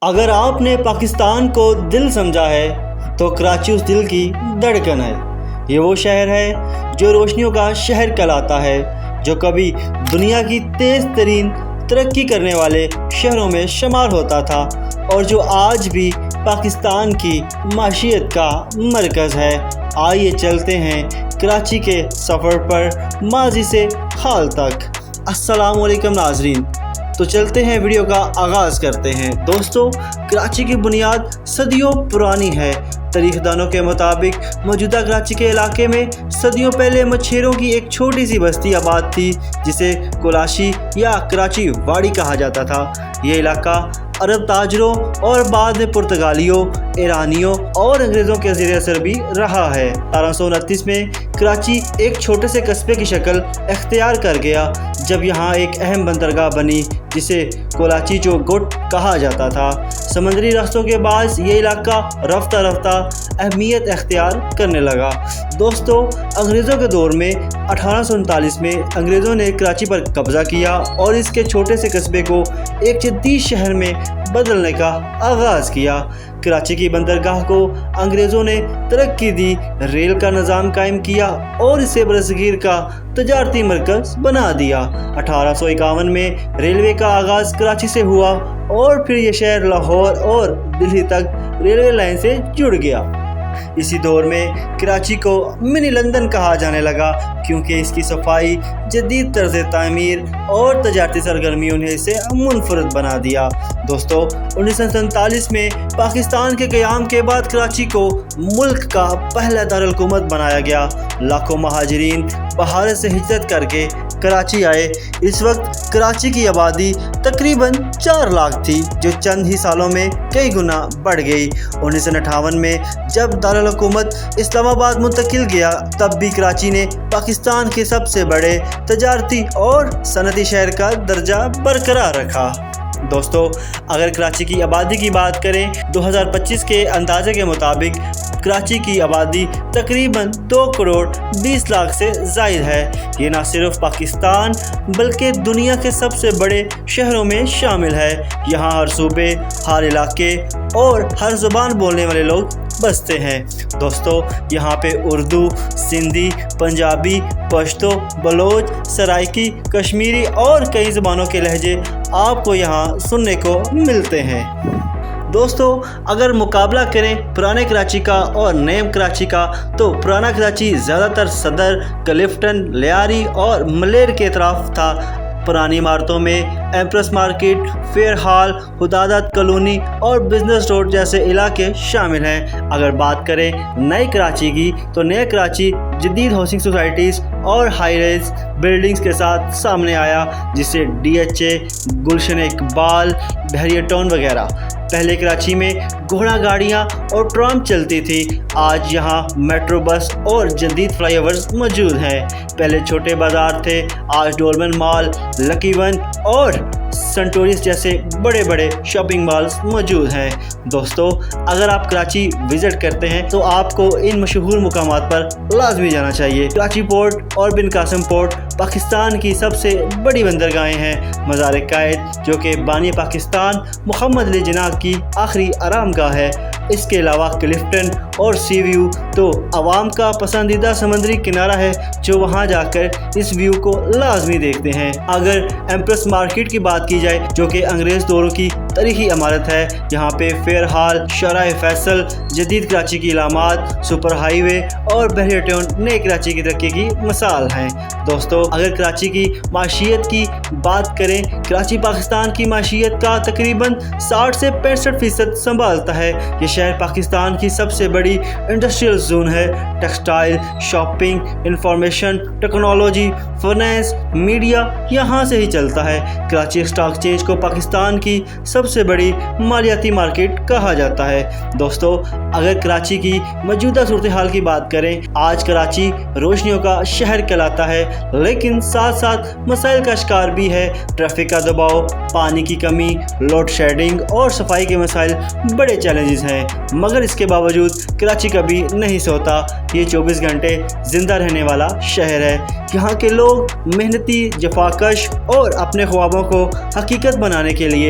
اگر آپ نے پاکستان کو دل سمجھا ہے تو کراچی اس دل کی دھڑکن ہے۔ یہ وہ شہر ہے جو روشنیوں کا شہر کہلاتا ہے، جو کبھی دنیا کی تیز ترین ترقی کرنے والے شہروں میں شمار ہوتا تھا اور جو آج بھی پاکستان کی معیشت کا مرکز ہے۔ آئیے چلتے ہیں کراچی کے سفر پر، ماضی سے حال تک۔ السلام علیکم ناظرین، تو چلتے ہیں، ویڈیو کا آغاز کرتے ہیں۔ دوستو، کراچی کی بنیاد صدیوں پرانی ہے۔ تاریخ دانوں کے مطابق موجودہ کراچی کے علاقے میں صدیوں پہلے مچھیروں کی ایک چھوٹی سی بستی آباد تھی جسے کولاشی یا کراچی واڑی کہا جاتا تھا۔ یہ علاقہ عرب تاجروں اور بعد میں پرتگالیوں، ایرانیوں اور انگریزوں کے زیر اثر بھی رہا ہے۔ 1829 میں کراچی ایک چھوٹے سے قصبے کی شکل اختیار کر گیا جب یہاں ایک اہم بندرگاہ بنی جسے کولاچی جو گٹ کہا جاتا تھا۔ سمندری راستوں کے باعث یہ علاقہ رفتہ رفتہ اہمیت اختیار کرنے لگا۔ دوستو، انگریزوں کے دور میں 1839 میں انگریزوں نے کراچی پر قبضہ کیا اور اس کے چھوٹے سے قصبے کو ایک جدید شہر میں بدلنے کا آغاز کیا۔ کراچی کی بندرگاہ کو انگریزوں نے ترقی دی، ریل کا نظام قائم کیا اور اسے برصغیر کا تجارتی مرکز بنا دیا۔ 1851 میں ریلوے کا آغاز کراچی سے ہوا اور پھر یہ شہر لاہور اور دلی تک ریلوے لائن سے جڑ گیا۔ اسی دور میں کراچی کو منی لندن کہا جانے لگا کیونکہ اس کی صفائی، جدید طرز تعمیر اور تجارتی سرگرمیوں نے اسے منفرد بنا دیا۔ دوستو، 1947 میں پاکستان کے قیام کے بعد کراچی کو ملک کا پہلا دارالحکومت بنایا گیا۔ لاکھوں مہاجرین بھارت سے ہجرت کر کے کراچی آئے۔ اس وقت کراچی کی آبادی تقریباً 4 لاکھ تھی جو چند ہی سالوں میں کئی گنا بڑھ گئی۔ 1958 میں جب دارالحکومت اسلام آباد منتقل گیا تب بھی کراچی نے پاکستان کے سب سے بڑے تجارتی اور صنعتی شہر کا درجہ برقرار رکھا۔ دوستو، اگر کراچی کی آبادی کی بات کریں، 2025 کے اندازے کے مطابق کراچی کی آبادی تقریباً 2 کروڑ 20 لاکھ سے زائد ہے۔ یہ نہ صرف پاکستان بلکہ دنیا کے سب سے بڑے شہروں میں شامل ہے۔ یہاں ہر صوبے، ہر علاقے اور ہر زبان بولنے والے لوگ بستے ہیں۔ دوستو، یہاں پہ اردو، سندھی، پنجابی، پشتو، بلوچ، سرائکی، کشمیری اور کئی زبانوں کے لہجے آپ کو یہاں سننے کو ملتے ہیں۔ دوستو، اگر مقابلہ کریں پرانے کراچی کا اور نئے کراچی کا تو پرانا کراچی زیادہ تر صدر، کلفٹن، لیاری اور ملیر کے اطراف تھا۔ پرانی عمارتوں میں ایمپریس مارکیٹ، فیئر ہال، حدادت کالونی اور بزنس روڈ جیسے علاقے شامل ہیں۔ اگر بات کریں نئے کراچی کی تو نئے کراچی جدید ہاؤسنگ سوسائٹیز اور ہائی رائز بلڈنگز کے ساتھ سامنے آیا جسے DHA، گلشن اقبال، بحریہ ٹاؤن وغیرہ۔ پہلے کراچی میں گھوڑا گاڑیاں اور ٹرام چلتی تھی، آج یہاں میٹرو بس اور جدید فلائی اوورز موجود ہیں۔ پہلے چھوٹے بازار تھے، آج ڈولمن مال، لکی ون اور سنٹوریس جیسے بڑے بڑے شاپنگ مالز موجود ہیں۔ دوستو، اگر آپ کراچی وزٹ کرتے ہیں تو آپ کو ان مشہور مقامات پر لازمی جانا چاہیے۔ کراچی پورٹ اور بن قاسم پورٹ پاکستان کی سب سے بڑی بندرگاہیں ہیں۔ مزار قائد جو کہ بانی پاکستان محمد علی جناح کی آخری آرام گاہ ہے۔ اس کے علاوہ کلفٹن اور سی ویو تو عوام کا پسندیدہ سمندری کنارہ ہے جو وہاں جا کر اس ویو کو لازمی دیکھتے ہیں۔ اگر ایمپریس مارکیٹ کی بات کی جائے جو کہ انگریز دوروں کی تاریخی عمارت ہے، یہاں پہ فیئر ہال، شارع فیصل، جدید کراچی کی علامات، سپر ہائی وے اور بحریہ ٹاؤن نئے کراچی کی ترقی کی مثال ہیں۔ دوستو، اگر کراچی کی معیشت کی بات کریں، کراچی پاکستان کی معیشت کا تقریباً 60 سے 65% سنبھالتا ہے۔ یہ شہر پاکستان کی سب سے بڑی انڈسٹریل زون ہے۔ Textile, shopping, information technology, finance, media یہاں سے ہی چلتا ہے۔ کراچی اسٹاک چینج کو پاکستان کی سب سے بڑی مالیاتی مارکیٹ کہا جاتا ہے۔ دوستو، اگر کراچی کی موجودہ صورتحال کی بات کریں، آج کراچی روشنیوں کا شہر کہلاتا ہے لیکن ساتھ ساتھ مسائل کا شکار بھی ہے۔ ٹریفک کا دباؤ، پانی کی کمی، لوڈ شیڈنگ اور صفائی کے مسائل بڑے چیلنجز ہیں، مگر اس کے باوجود کراچی کبھی نہیں سوتا۔ یہ 24 گھنٹے زندہ رہنے والا شہر ہے۔ یہاں کے لوگ محنتی، جفاکش اور اپنے خوابوں کو حقیقت بنانے کے لیے